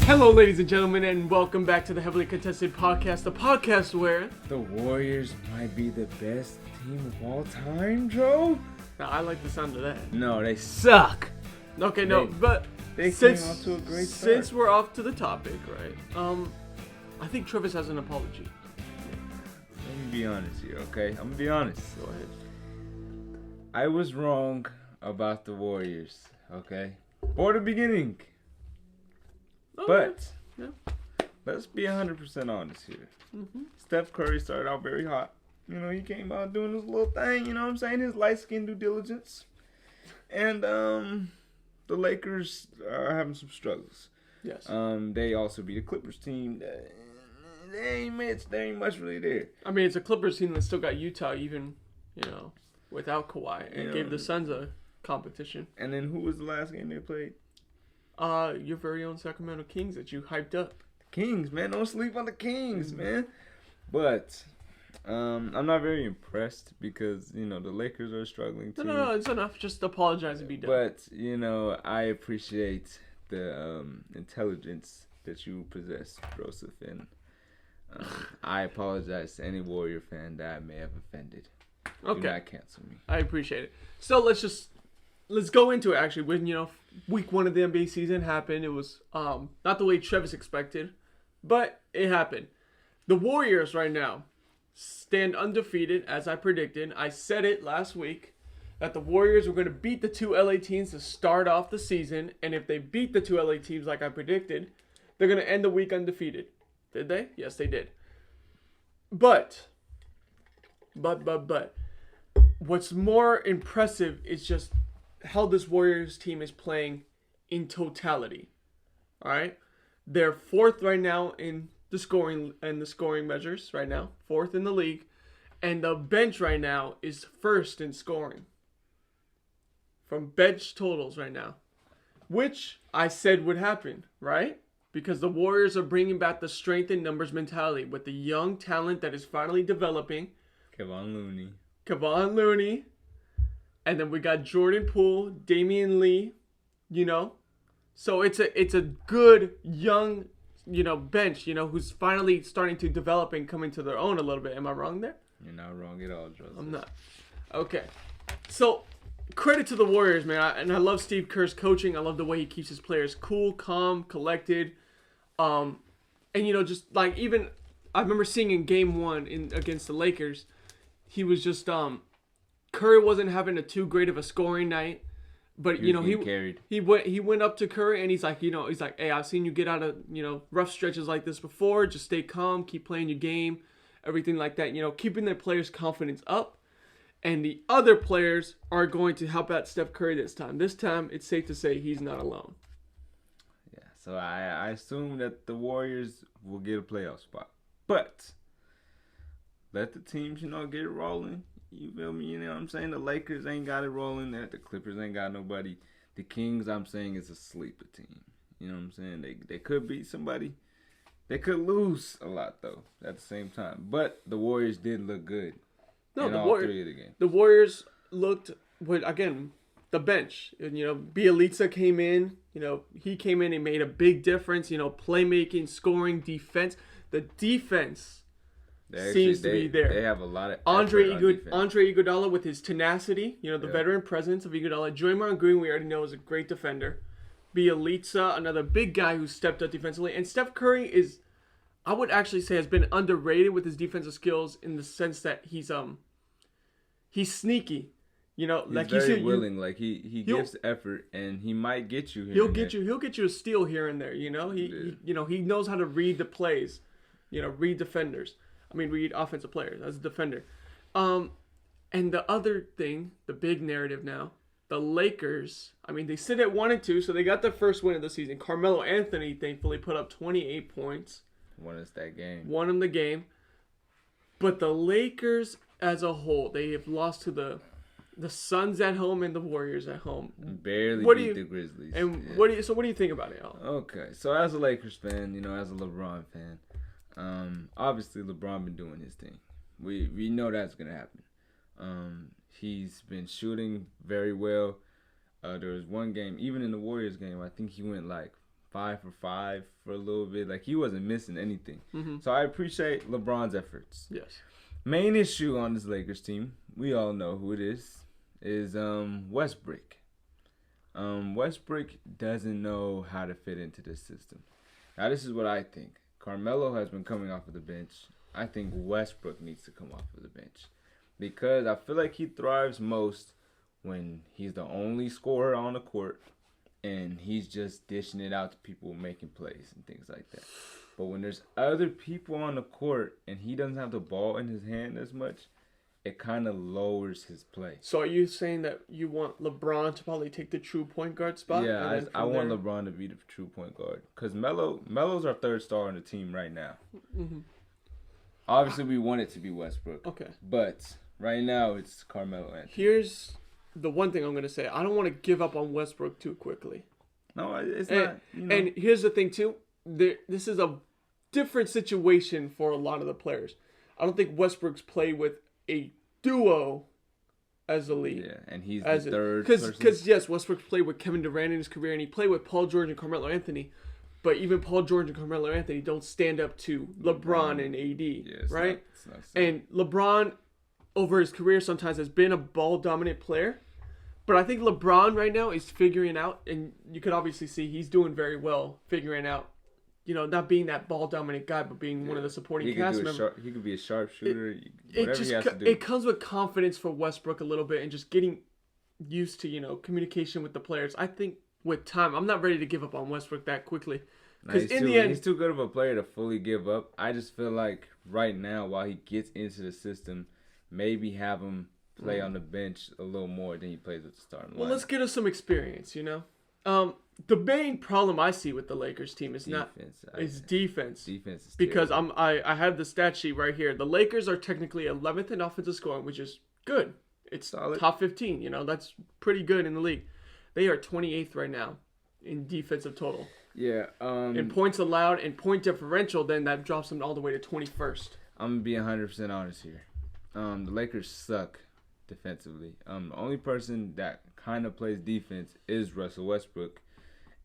Hello, ladies and gentlemen, and welcome back to the Heavily Contested Podcast, the podcast where... The Warriors might be the best team of all time, Joe? Now, I like the sound of that. No, they suck. Okay, no, but they came off to a great start. Since we're off to the topic, right, I think Travis has an apology. Let me be honest here, okay? I'm going to be honest. Go ahead. I was wrong about the Warriors, okay? For the beginning. But let's be 100% honest here. Mm-hmm. Steph Curry started out very hot. You know, he came out doing his little thing, you know what I'm saying? His light-skin due diligence. And the Lakers are having some struggles. Yes. They also beat the Clippers team. They ain't much really there. I mean, it's a Clippers team that still got Utah even, without Kawhi. And gave the Suns a competition. And then who was the last game they played? Your very own Sacramento Kings that you hyped up. Kings, man. Don't sleep on the Kings, man. But I'm not very impressed because, the Lakers are struggling too. No, it's enough. Just apologize and be done. But, I appreciate the intelligence that you possess, Joseph. And I apologize to any Warrior fan that I may have offended. Okay. Do not cancel me. I appreciate it. So let's go into it, actually. When, week one of the NBA season happened, it was not the way Travis expected, but it happened. The Warriors right now stand undefeated, as I predicted. I said it last week that the Warriors were going to beat the two LA teams to start off the season, and if they beat the two LA teams like I predicted, they're going to end the week undefeated. Did they? Yes, they did. But, what's more impressive is just how this Warriors team is playing in totality. All right, they're fourth right now in the scoring measures right now, fourth in the league, and the bench right now is first in scoring from bench totals right now, which I said would happen, right? Because the Warriors are bringing back the strength in numbers mentality with the young talent that is finally developing. Kevon Looney. And then we got Jordan Poole, Damian Lee, So it's a good young, bench, who's finally starting to develop and come into their own a little bit. Am I wrong there? You're not wrong at all, Joseph. I'm not. Okay. So credit to the Warriors, man. I love Steve Kerr's coaching. I love the way he keeps his players cool, calm, collected. And, just like even I remember seeing in game one against the Lakers, he was just Curry wasn't having too great of a scoring night, but he went up to Curry and he's like, hey, I've seen you get out of rough stretches like this before. Just stay calm, keep playing your game, everything like that. Keeping their players' confidence up, and the other players are going to help out Steph Curry this time. This time, it's safe to say he's not alone. Yeah, so I assume that the Warriors will get a playoff spot, but let the teams get it rolling. You feel me? You know what I'm saying? The Lakers ain't got it rolling there. The Clippers ain't got nobody. The Kings, I'm saying, is a sleeper team. You know what I'm saying? They could beat somebody. They could lose a lot, though, at the same time. But the Warriors did look good in all three of the games. The Warriors looked, again, the bench. Bielitsa came in. He came in and made a big difference. Playmaking, scoring, defense. The defense seems to be there. They have a lot of Andre Iguodala with his tenacity, the veteran presence of Iguodala. Draymond Green, we already know, is a great defender. Bielitsa, another big guy who stepped up defensively. And Steph Curry I would actually say, has been underrated with his defensive skills in the sense that he's sneaky. He's very willing. He gives effort, and he might get you here. He'll get you a steal here and there. He knows how to read the plays. Read defenders. Read offensive players as a defender. And the other thing, the big narrative now, the Lakers, they sit at 1-2, so they got their first win of the season. Carmelo Anthony, thankfully, put up 28 points. Won us that game. Won him the game. But the Lakers as a whole, they have lost to the Suns at home and the Warriors at home. Barely beat the Grizzlies. And what do you think about it, Al? Okay, so as a Lakers fan, as a LeBron fan, obviously LeBron been doing his thing. We know that's gonna happen. He's been shooting very well. There was one game, even in the Warriors game, I think he went like 5 for 5 for a little bit. Like, he wasn't missing anything. Mm-hmm. So I appreciate LeBron's efforts. Yes. Main issue on this Lakers team, we all know who it is Westbrook. Westbrook doesn't know how to fit into this system. Now, this is what I think. Carmelo has been coming off of the bench. I think Westbrook needs to come off of the bench because I feel like he thrives most when he's the only scorer on the court and he's just dishing it out to people making plays and things like that. But when there's other people on the court and he doesn't have the ball in his hand as much, it kind of lowers his play. So are you saying that you want LeBron to probably take the true point guard spot? Yeah, I want LeBron to be the true point guard because Melo's our third star on the team right now. Mm-hmm. Obviously, we want it to be Westbrook. Okay. But right now, it's Carmelo Anthony. Here's the one thing I'm going to say. I don't want to give up on Westbrook too quickly. No, it's not. And here's the thing, too. This is a different situation for a lot of the players. I don't think Westbrook's played with a duo as a lead. Yeah, and he's the third Because, yes, Westbrook's played with Kevin Durant in his career, and he played with Paul George and Carmelo Anthony. But even Paul George and Carmelo Anthony don't stand up to LeBron and AD, right? It's not and LeBron, over his career, sometimes has been a ball-dominant player. But I think LeBron right now is figuring out, and you could obviously see he's doing very well figuring out, not being that ball-dominant guy, but being one of the supporting cast members. He could be a sharpshooter, whatever he has to do. It comes with confidence for Westbrook a little bit and just getting used to, communication with the players. I think with time, I'm not ready to give up on Westbrook that quickly. Because in the end, he's too good of a player to fully give up. I just feel like right now, while he gets into the system, maybe have him play on the bench a little more than he plays with the starting line. Well, let's get us some experience, The main problem I see with the Lakers team is defense. Defense is because terrible. I have the stat sheet right here. The Lakers are technically 11th in offensive scoring, which is good. It's solid. Top 15. That's pretty good in the league. They are 28th right now in defensive total. Yeah. In points allowed and point differential, then that drops them all the way to 21st. I'm gonna be 100% honest here. The Lakers suck defensively. The only person that kind of plays defense is Russell Westbrook.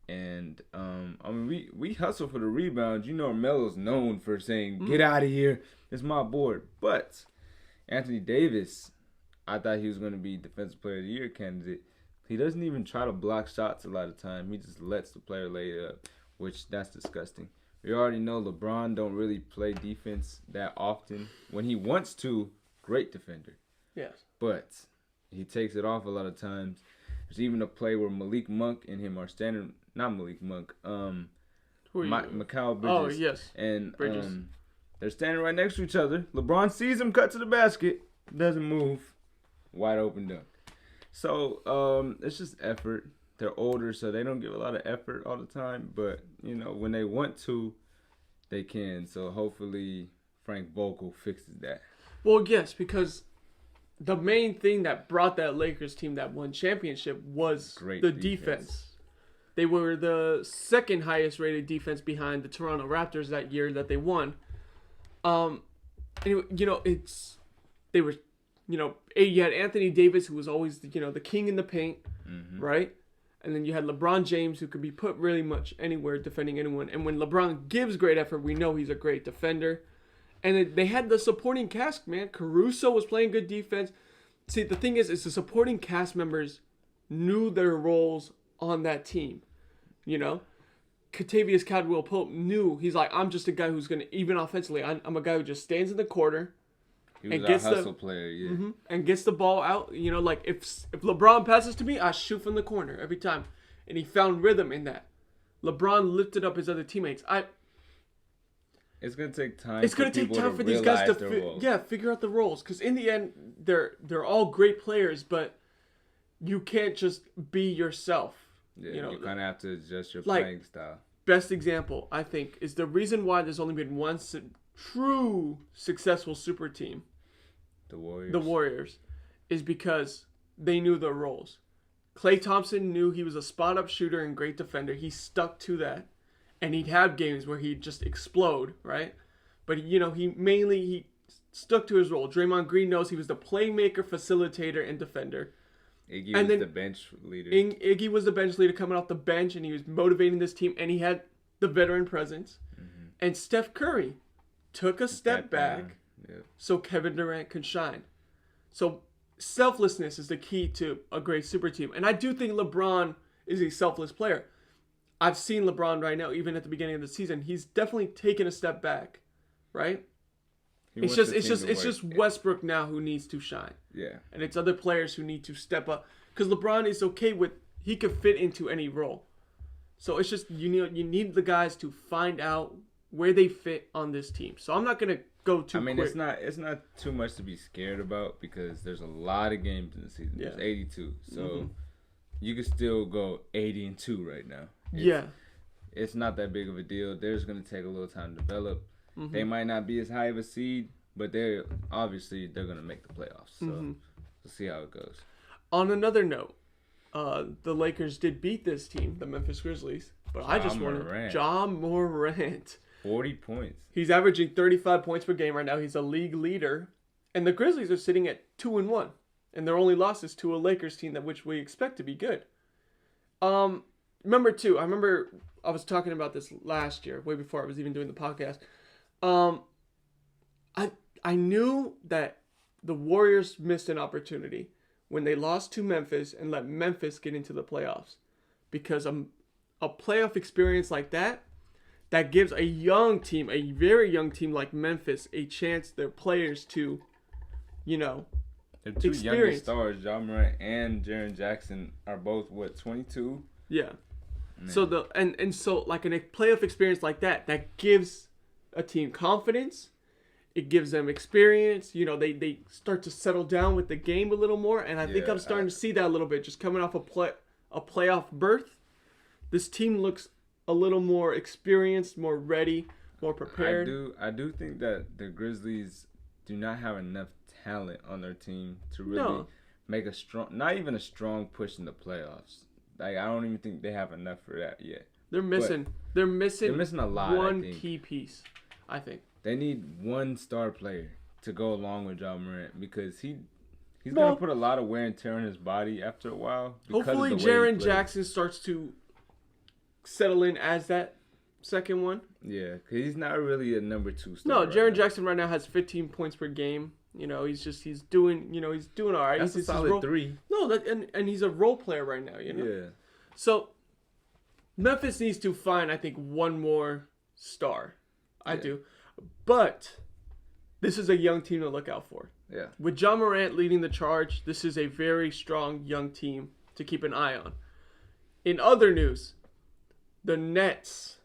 And we hustle for the rebounds. Melo's known for saying, "Get out of here, it's my board." But Anthony Davis, I thought he was going to be Defensive Player of the Year candidate. He doesn't even try to block shots a lot of time. He just lets the player lay it up, which that's disgusting. We already know LeBron don't really play defense that often. When he wants to, great defender. Yes. But he takes it off a lot of times. There's even a play where Malik Monk and him are standing. Not Malik Monk. Mikal Bridges. Oh, yes. And Bridges. they're standing right next to each other. LeBron sees him cut to the basket. Doesn't move. Wide open dunk. So, it's just effort. They're older, so they don't give a lot of effort all the time. But, when they want to, they can. So, hopefully, Frank Vogel fixes that. Well, yes, because the main thing that brought that Lakers team that won championship was the defense. They were the second highest rated defense behind the Toronto Raptors that year that they won. Anyway, you had Anthony Davis, who was always the king in the paint, right? And then you had LeBron James, who could be put really much anywhere defending anyone. And when LeBron gives great effort, we know he's a great defender. And they had the supporting cast, man. Caruso was playing good defense. See, the thing is the supporting cast members knew their roles on that team. Kentavious Caldwell-Pope knew. He's like, I'm just a guy who's going to, even offensively, I'm a guy who just stands in the corner. He was a hustle player, yeah. And gets the ball out. Like if LeBron passes to me, I shoot from the corner every time. And he found rhythm in that. LeBron lifted up his other teammates. It's gonna take time. It's gonna take time for these guys to figure out the roles. Because in the end, they're all great players, but you can't just be yourself. Yeah, you kind of have to adjust your playing style. Best example, I think, is the reason why there's only been one true successful super team. The Warriors, is because they knew their roles. Klay Thompson knew he was a spot-up shooter and great defender. He stuck to that. And he'd have games where he'd just explode, right? But, he stuck to his role. Draymond Green knows he was the playmaker, facilitator, and defender. Iggy And was then the bench leader. Iggy was the bench leader coming off the bench, and he was motivating this team, and he had the veteran presence. Mm-hmm. And Steph Curry took a step back Yeah. so Kevin Durant could shine. So selflessness is the key to a great super team. And I do think LeBron is a selfless player. I've seen LeBron right now, even at the beginning of the season. He's definitely taken a step back, right? It's just Westbrook now who needs to shine. Yeah. And it's other players who need to step up. Because LeBron is okay with, he could fit into any role. So it's just, you need the guys to find out where they fit on this team. So I'm not going to go too quick. It's not too much to be scared about because there's a lot of games in the season. Yeah. There's 82. So you could still go 80-2 right now. It's not that big of a deal. They're just going to take a little time to develop. Mm-hmm. They might not be as high of a seed, but they're going to make the playoffs. So we'll see how it goes. On another note, the Lakers did beat this team, the Memphis Grizzlies. But I just wanted Ja Morant. 40 points. He's averaging 35 points per game right now. He's a league leader. And the Grizzlies are sitting at 2-1. And their only loss is to a Lakers team which we expect to be good. I remember I was talking about this last year, way before I was even doing the podcast. I knew that the Warriors missed an opportunity when they lost to Memphis and let Memphis get into the playoffs. Because a playoff experience like that gives a young team, a very young team like Memphis, a chance, their players to, their two youngest stars, Ja Morant and Jaren Jackson, are both 22? Yeah. Man. So so like in a playoff experience like that gives a team confidence. It gives them experience. They start to settle down with the game a little more, and I think I'm starting to see that a little bit. Just coming off a playoff berth, this team looks a little more experienced, more ready, more prepared. I do think that the Grizzlies do not have enough talent on their team to really make not even a strong push in the playoffs. Like, I don't even think they have enough for that yet. They're missing a lot. One key piece, I think. They need one star player to go along with Ja Morant because he's gonna put a lot of wear and tear on his body after a while. Hopefully, Jaren Jackson starts to settle in as that second one. Yeah, because he's not really a number 2 star. No, Jaren Jackson right now has 15 points per game. He's doing all right. That's a solid 3. No, and he's a role player right now. Yeah. So Memphis needs to find, I think, one more star. I do, but this is a young team to look out for. Yeah. With Ja Morant leading the charge, this is a very strong young team to keep an eye on. In other news, the Nets,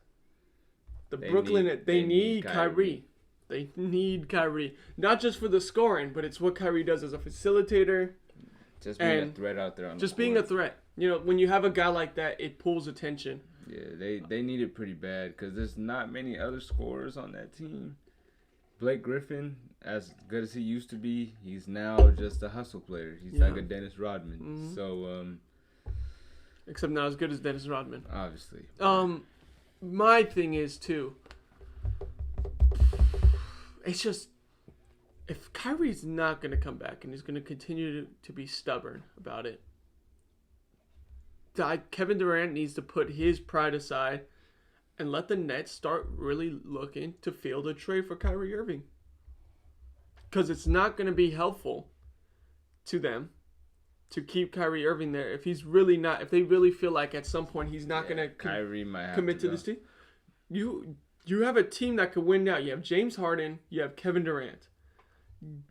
they need Kyrie. They need Kyrie. Not just for the scoring, but it's what Kyrie does as a facilitator. Just being a threat out there on the court. Just being a threat. When you have a guy like that, it pulls attention. Yeah, they need it pretty bad because there's not many other scorers on that team. Blake Griffin, as good as he used to be, he's now just a hustle player. He's like a Dennis Rodman. Mm-hmm. So, except not as good as Dennis Rodman. Obviously. My thing is, too, it's just, if Kyrie's not going to come back and he's going to continue to be stubborn about it, Kevin Durant needs to put his pride aside and let the Nets start really looking to field a trade for Kyrie Irving. Because it's not going to be helpful to them to keep Kyrie Irving there if they really feel like at some point he's not going to commit to this team. You have a team that could win now. You have James Harden, you have Kevin Durant.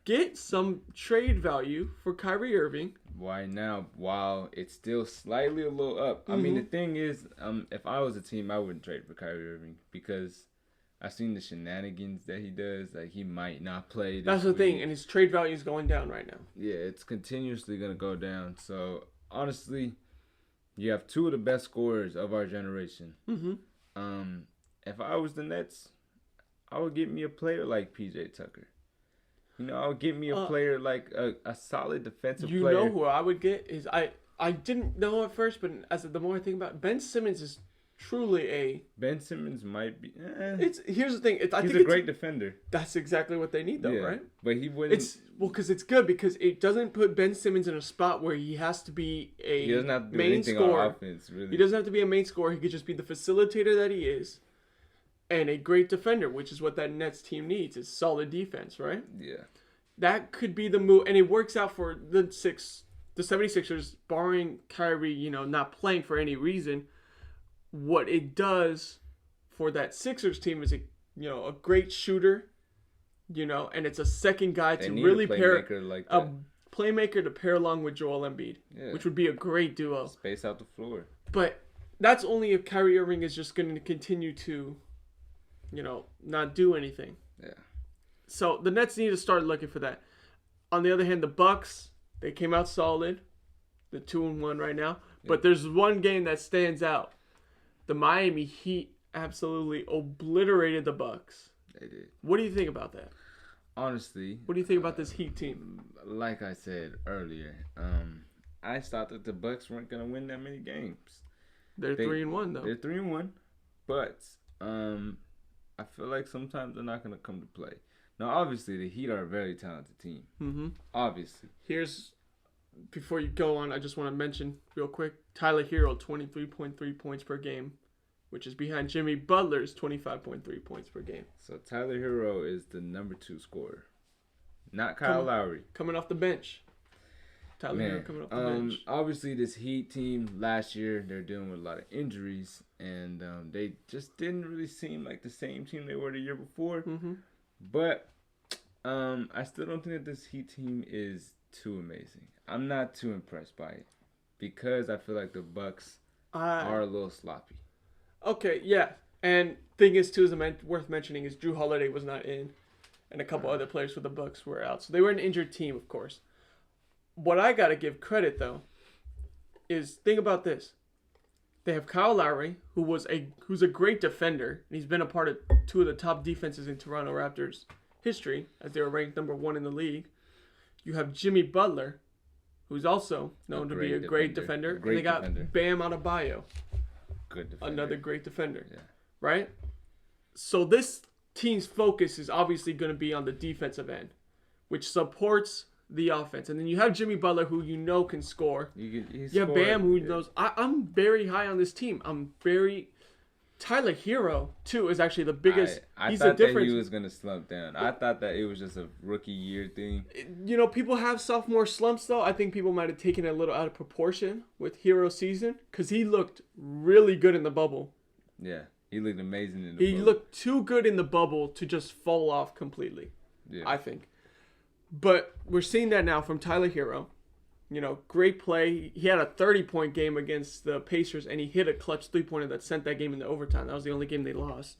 Get some trade value for Kyrie Irving. Why now? While it's still slightly a little up. Mm-hmm. I mean, the thing is, if I was a team, I wouldn't trade for Kyrie Irving because I've seen the shenanigans that he does. Like, he might not play. That's the thing, and his trade value is going down right now. Yeah, it's continuously going to go down. So, honestly, you have two of the best scorers of our generation. Mm-hmm. If I was the Nets, I would get me a player like PJ Tucker. I would get me a player like a solid defensive player. You know who I would get is I didn't know at first, but the more I think about it, Ben Simmons is truly a. Ben Simmons might be. Here's the thing. I he's think a great defender. That's exactly what they need, though, right? But he wouldn't. Because it's good because it doesn't put Ben Simmons in a spot where he has to be a he doesn't have to do main anything scorer. on offense, really. He doesn't have to be a main scorer. He could just be the facilitator that he is, and a great defender, which is what that Nets team needs. Is solid defense, right? Yeah. That could be the move, and it works out for the 76ers, barring Kyrie, not playing for any reason. What it does for that Sixers team is a great shooter, and it's a second guy to really pair a playmaker to pair along with Joel Embiid, which would be a great duo. Space out the floor. But that's only if Kyrie Irving is just going to continue to, not do anything. Yeah. So the Nets need to start looking for that. On the other hand, the Bucks, they came out solid. The 2-1 right now. Yeah. But there's one game that stands out. The Miami Heat absolutely obliterated the Bucks. They did. What do you think about that? Honestly, what do you think about this Heat team? Like I said earlier, I thought that the Bucks weren't gonna win that many games. They're 3-1 though. They're 3-1, but I feel like sometimes they're not gonna come to play. Now, obviously, the Heat are a very talented team. Mm-hmm. Obviously. Before you go on, I just want to mention real quick, Tyler Hero, 23.3 points per game, which is behind Jimmy Butler's 25.3 points per game. So Tyler Hero is the number 2 scorer, not Kyle Lowry. Coming off the bench. Tyler Hero coming off the bench. Obviously, this Heat team last year, they're dealing with a lot of injuries, and they just didn't really seem like the same team they were the year before. Mm-hmm. But I still don't think that this Heat team is too amazing. I'm not too impressed by it because I feel like the Bucks are a little sloppy. Okay, yeah. And thing is, too, worth mentioning is Drew Holiday was not in, and a couple other players for the Bucks were out. So they were an injured team, of course. What I got to give credit, though, is think about this. They have Kyle Lowry, who's a great defender, and he's been a part of 2 of the top defenses in Toronto Raptors history, as they were ranked number 1 in the league. You have Jimmy Butler, who's also known to be a great defender. And they got Bam Adebayo. Good defender. Another great defender. Yeah. Right? So this team's focus is obviously going to be on the defensive end, which supports the offense. And then you have Jimmy Butler, who can score. You have Bam, who knows. I'm very high on this team. Tyler Hero, too, is actually the biggest. I thought that he was going to slump down. I thought that it was just a rookie year thing. People have sophomore slumps, though. I think people might have taken it a little out of proportion with Hero's season because he looked really good in the bubble. Yeah, he looked amazing in the bubble. He looked too good in the bubble to just fall off completely, I think. But we're seeing that now from Tyler Hero. Great play. He had a 30-point game against the Pacers, and he hit a clutch three-pointer that sent that game into overtime. That was the only game they lost.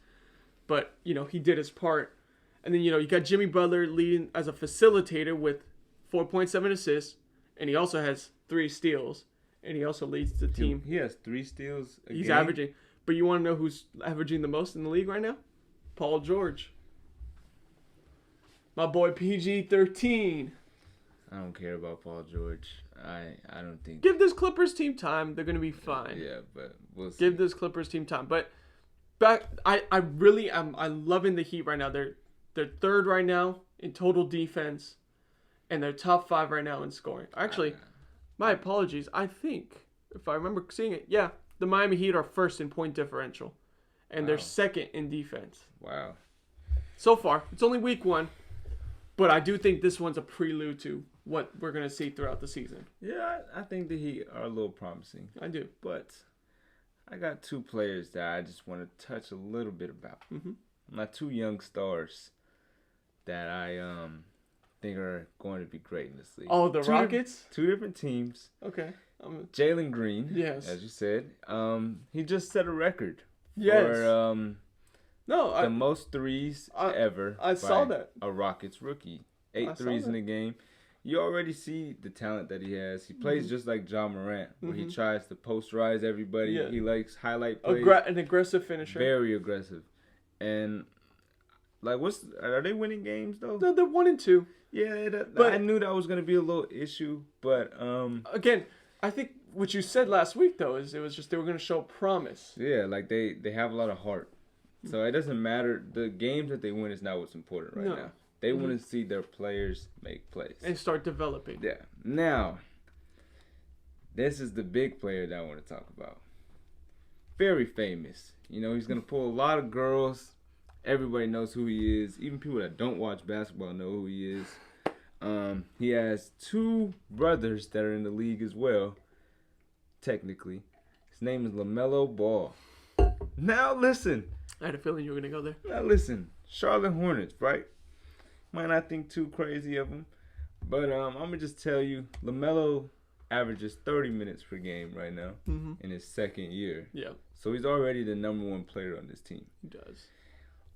But, he did his part. And then, you got Jimmy Butler leading as a facilitator with 4.7 assists, and he also has 3 steals, and he also leads the team. He has 3 steals a game? He's averaging. But you want to know who's averaging the most in the league right now? Paul George. My boy PG-13. I don't care about Paul George. I don't think. Give this Clippers team time. They're going to be fine. Yeah, but we'll see. Give this Clippers team time. But I really am loving the Heat right now. They're 3rd right now in total defense, and they're top 5 right now in scoring. Actually, my apologies. I think, if I remember seeing it, the Miami Heat are 1st in point differential, and they're 2nd in defense. Wow. So far. It's only week 1. But I do think this one's a prelude to what we're going to see throughout the season. Yeah, I think the Heat are a little promising. I do. But I got 2 players that I just want to touch a little bit about. Mm-hmm. My 2 young stars that I think are going to be great in this league. Oh, the Rockets? 2 different teams. Okay. Jalen Green, yes, as you said. He just set a record. Yes. For the most threes ever. I saw that. A Rockets rookie. 8 threes in a game. You already see the talent that he has. He plays just like John Morant, where he tries to posterize everybody. Yeah. He likes highlight plays. An aggressive finisher. Very aggressive. And are they winning games though? No, they're 1-2. Yeah, but I knew that was gonna be a little issue. But again, I think what you said last week though is it was just they were going to show promise. Yeah, like they have a lot of heart. So it doesn't matter. The games that they win is not what's important right now. They want to see their players make plays. And start developing. Yeah. Now, this is the big player that I want to talk about. Very famous. You know, he's going to pull a lot of girls. Everybody knows who he is. Even people that don't watch basketball know who he is. He has 2 brothers that are in the league as well, technically. His name is LaMelo Ball. Now listen. I had a feeling you were going to go there. Now listen. Charlotte Hornets, right? Might not think too crazy of him. But I'm going to just tell you, LaMelo averages 30 minutes per game right now in his second year. Yeah. So he's already the number 1 player on this team. He does.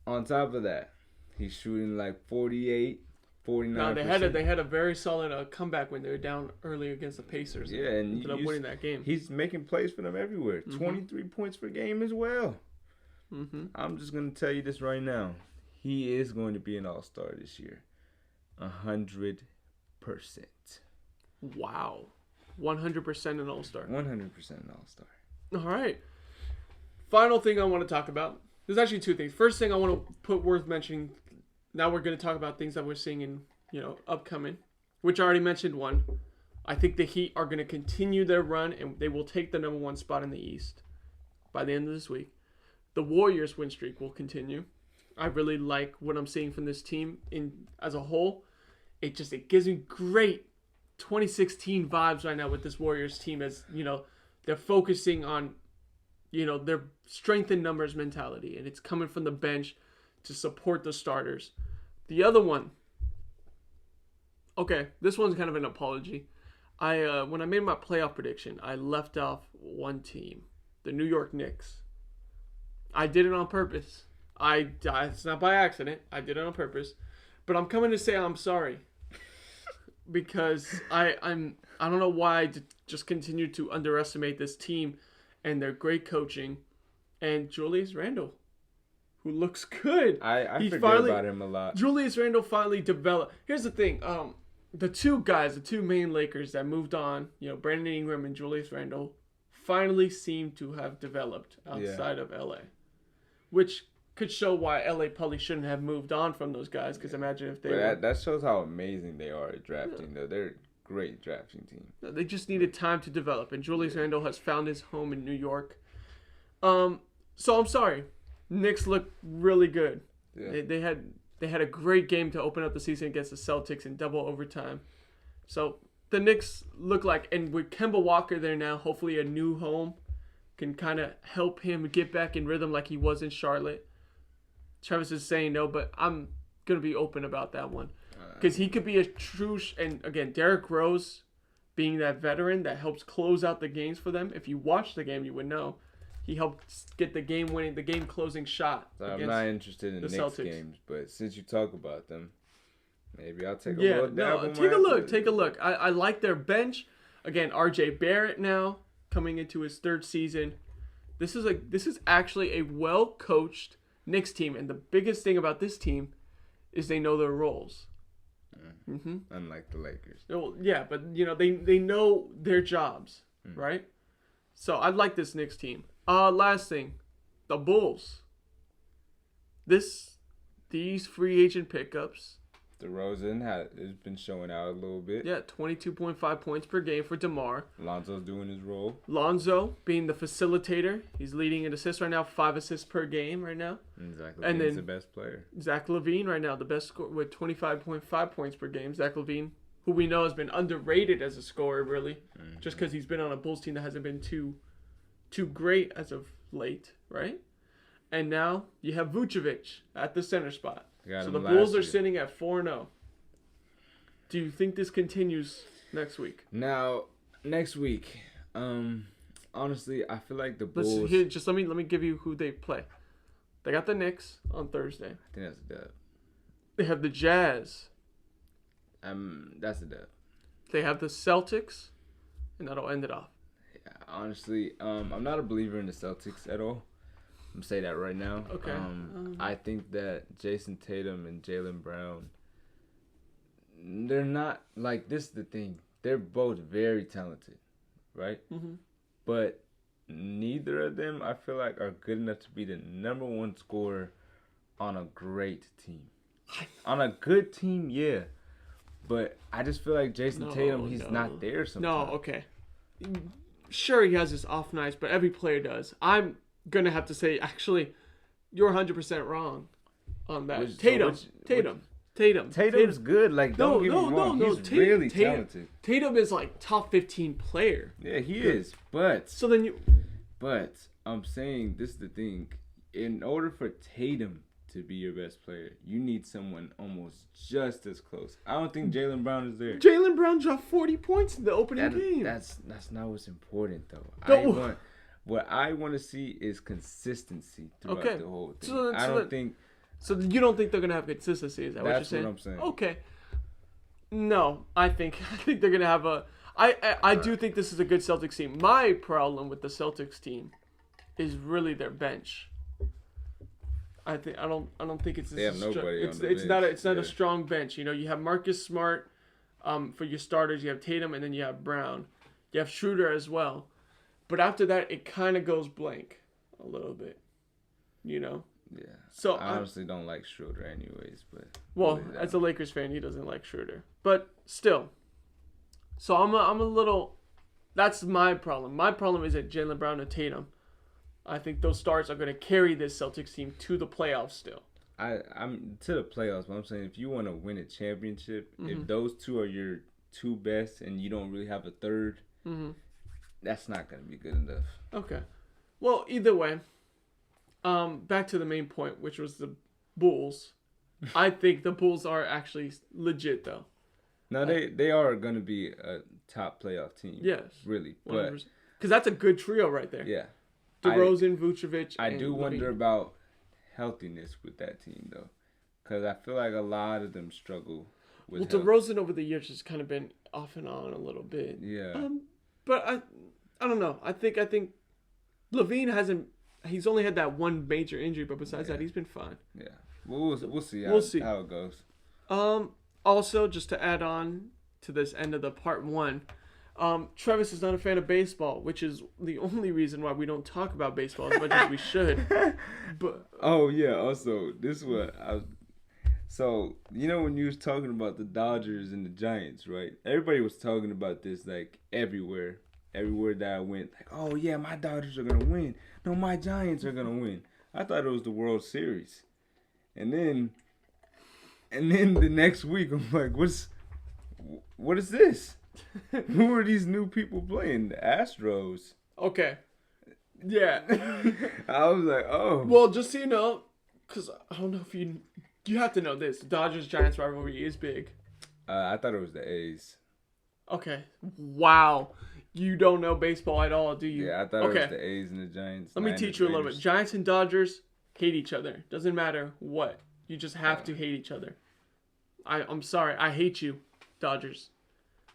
On top of that, he's shooting like 48, 49%. No, they had a very solid comeback when they were down early against the Pacers. Yeah, and ended up winning that game. He's making plays for them everywhere. 23 points per game as well. I'm just going to tell you this right now. He is going to be an all-star this year. 100%. Wow. 100% an all-star. 100% an all-star. All right. Final thing I want to talk about. There's actually 2 things. First thing I want to put worth mentioning. Now we're going to talk about things that we're seeing in, upcoming, which I already mentioned one. I think the Heat are going to continue their run, and they will take the number 1 spot in the East by the end of this week. The Warriors' win streak will continue. I really like what I'm seeing from this team as a whole. It gives me great 2016 vibes right now with this Warriors team as, they're focusing on, their strength in numbers mentality, and it's coming from the bench to support the starters. The other one, okay, this one's kind of an apology. When I made my playoff prediction, I left off one team, the New York Knicks. I did it on purpose. It's not by accident. I did it on purpose. But I'm coming to say I'm sorry. Because I don't know why I just continue to underestimate this team and their great coaching and Julius Randle, who looks good. I forget about him a lot. Julius Randle finally developed. Here's the thing. The 2 main Lakers that moved on, Brandon Ingram and Julius Randle, finally seem to have developed outside of LA. Which could show why LA probably shouldn't have moved on from those guys. Because imagine if they were... That shows how amazing they are at drafting, though. They're a great drafting team. They just needed time to develop. And Julius Randle has found his home in New York. So I'm sorry. Knicks look really good. Yeah. They had a great game to open up the season against the Celtics in double overtime. So the Knicks look like... And with Kemba Walker there now, hopefully a new home can kind of help him get back in rhythm like he was in Charlotte. Travis is saying no, but I'm going to be open about that one. Because he could be a true... And again, Derrick Rose being that veteran that helps close out the games for them. If you watch the game, you would know. He helped get the game-closing shot. So I'm not interested in the Knicks Celtics. games, but since you talk about them, maybe I'll take a little dab. Take a look. I like their bench. Again, R.J. Barrett now coming into his 3rd season. This is actually a well-coached Knicks team, and the biggest thing about this team is they know their roles. Unlike the Lakers. Well, yeah, but they know their jobs, right? So I like this Knicks team. Last thing, the Bulls. These free agent pickups. DeRozan has been showing out a little bit. Yeah, 22.5 points per game for DeMar. Lonzo's doing his role. Lonzo being the facilitator. He's leading in assists right now, 5 assists per game right now. And Zach LaVine's the best player. Zach LaVine right now, the best scorer with 25.5 points per game. Zach LaVine, who we know has been underrated as a scorer, really. Just because he's been on a Bulls team that hasn't been too great as of late, right? And now you have Vucevic at the center spot. So the Bulls are sitting at 4-0. Do you think this continues next week? Now, next week, honestly, I feel like the Bulls... Just let me give you who they play. They got the Knicks on Thursday. I think that's a dub. They have the Jazz. That's a dub. They have the Celtics, and that'll end it off. Yeah, honestly, I'm not a believer in the Celtics at all. I'm gonna say that right now. Okay. I think that Jason Tatum and Jalen Brown, they're not like this. Is the thing. They're both very talented, right? Mm-hmm. But neither of them, I feel like, are good enough to be the number one scorer on a great team. On a good team, yeah. But I just feel like Jason Tatum, he's not there sometimes. No, okay. Sure, he has his off nights, but every player does. I'm going to have to say, actually, you're 100% wrong on that. Tatum's good. Like, don't get me wrong. He's really talented. Tatum is like top 15 player. Yeah, he is. But I'm saying this is the thing. In order for Tatum to be your best player, you need someone almost just as close. I don't think Jaylen Brown is there. Jaylen Brown dropped 40 points in the opening game. That's not what's important though. What I want to see is consistency throughout the whole thing. So you don't think they're gonna have consistency? Is that what you're saying? That's what I'm saying. Okay. No, I think they're gonna have a. I do think this is a good Celtics team. My problem with the Celtics team is really their bench. I don't think it's. They have nobody on the bench. It's not a strong bench. You know, you have Marcus Smart, for your starters. You have Tatum, and then you have Brown. You have Schroeder as well, but after that, it kind of goes blank a little bit. You know. Yeah. So I honestly don't like Schroeder, anyways. But as a Lakers fan, he doesn't like Schroeder, but still. So I'm a little. That's my problem. My problem is that Jaylen Brown and Tatum. I think those stars are going to carry this Celtics team to the playoffs still. I'm to the playoffs, but I'm saying if you want to win a championship, if those two are your two best and you don't really have a third, that's not going to be good enough. Okay. Well, either way, back to the main point, which was the Bulls. I think the Bulls are actually legit, though. No, they are going to be a top playoff team. Yes. Really. 100%. Because that's a good trio right there. Yeah. DeRozan, Vucevic, I do wonder about healthiness with that team, though. Because I feel like a lot of them struggle with health. DeRozan over the years has kind of been off and on a little bit. Yeah. But I don't know. I think Levine hasn't. He's only had that one major injury, but besides that, he's been fine. Yeah. We'll see how it goes. Also, just to add on to this end of the part one, Travis is not a fan of baseball, which is the only reason why we don't talk about baseball as much as we should. But also this is what I was. So you know when you was talking about the Dodgers and the Giants, right? Everybody was talking about this like everywhere that I went. Like, oh yeah, my Dodgers are gonna win. No, my Giants are gonna win. I thought it was the World Series, and then the next week I'm like, what is this? Who are these new people playing? The Astros. Okay. Yeah. I was like, oh. Well, just so you know, because I don't know if you have to know this. The Dodgers-Giants rivalry is big. I thought it was the A's. Okay. Wow. You don't know baseball at all, do you? Yeah, I thought it was the A's and the Giants. Let me teach you a little bit. Giants and Dodgers hate each other. Doesn't matter what. You just have to hate each other. I'm sorry. I hate you, Dodgers.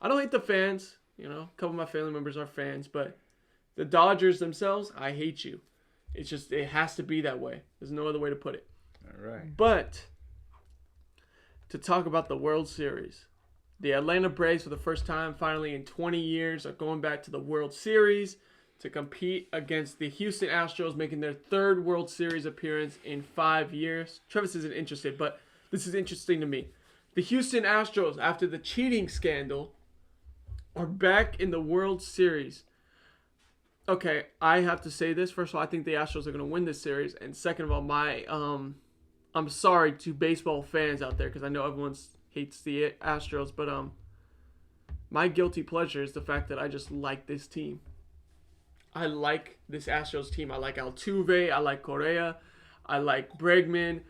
I don't hate the fans. You know, a couple of my family members are fans, but the Dodgers themselves, I hate you. It's just, it has to be that way. There's no other way to put it. All right. But to talk about the World Series, the Atlanta Braves, for the first time finally in 20 years, are going back to the World Series to compete against the Houston Astros, making their third World Series appearance in 5 years. Travis isn't interested, but this is interesting to me. The Houston Astros, after the cheating scandal, are back in the World Series. Okay, I have to say this. First of all, I think the Astros are going to win this series. And second of all, I'm sorry to baseball fans out there because I know everyone hates the Astros, but my guilty pleasure is the fact that I just like this team. I like this Astros team. I like Altuve. I like Correa. I like Bregman.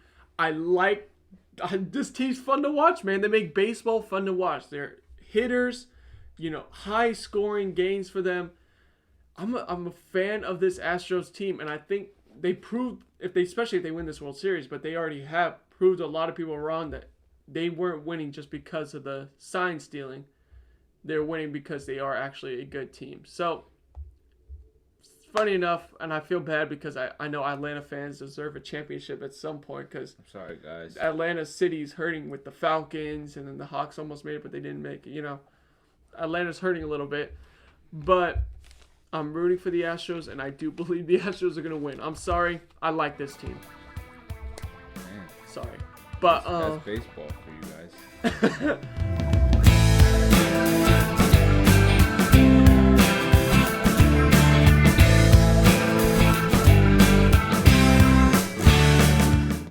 This team's fun to watch, man. They make baseball fun to watch. They're hitters. You know, high scoring games for them. I'm a fan of this Astros team, and I think they proved, especially if they win this World Series, but they already have proved a lot of people wrong that they weren't winning just because of the sign stealing. They're winning because they are actually a good team. So, funny enough, and I feel bad because I know Atlanta fans deserve a championship at some point because I'm sorry, guys. Atlanta City's hurting with the Falcons, and then the Hawks almost made it, but they didn't make it, you know. Atlanta's hurting a little bit, but I'm rooting for the Astros, and I do believe the Astros are gonna win. I'm sorry, I like this team. Man, Sorry, but that's baseball for you guys.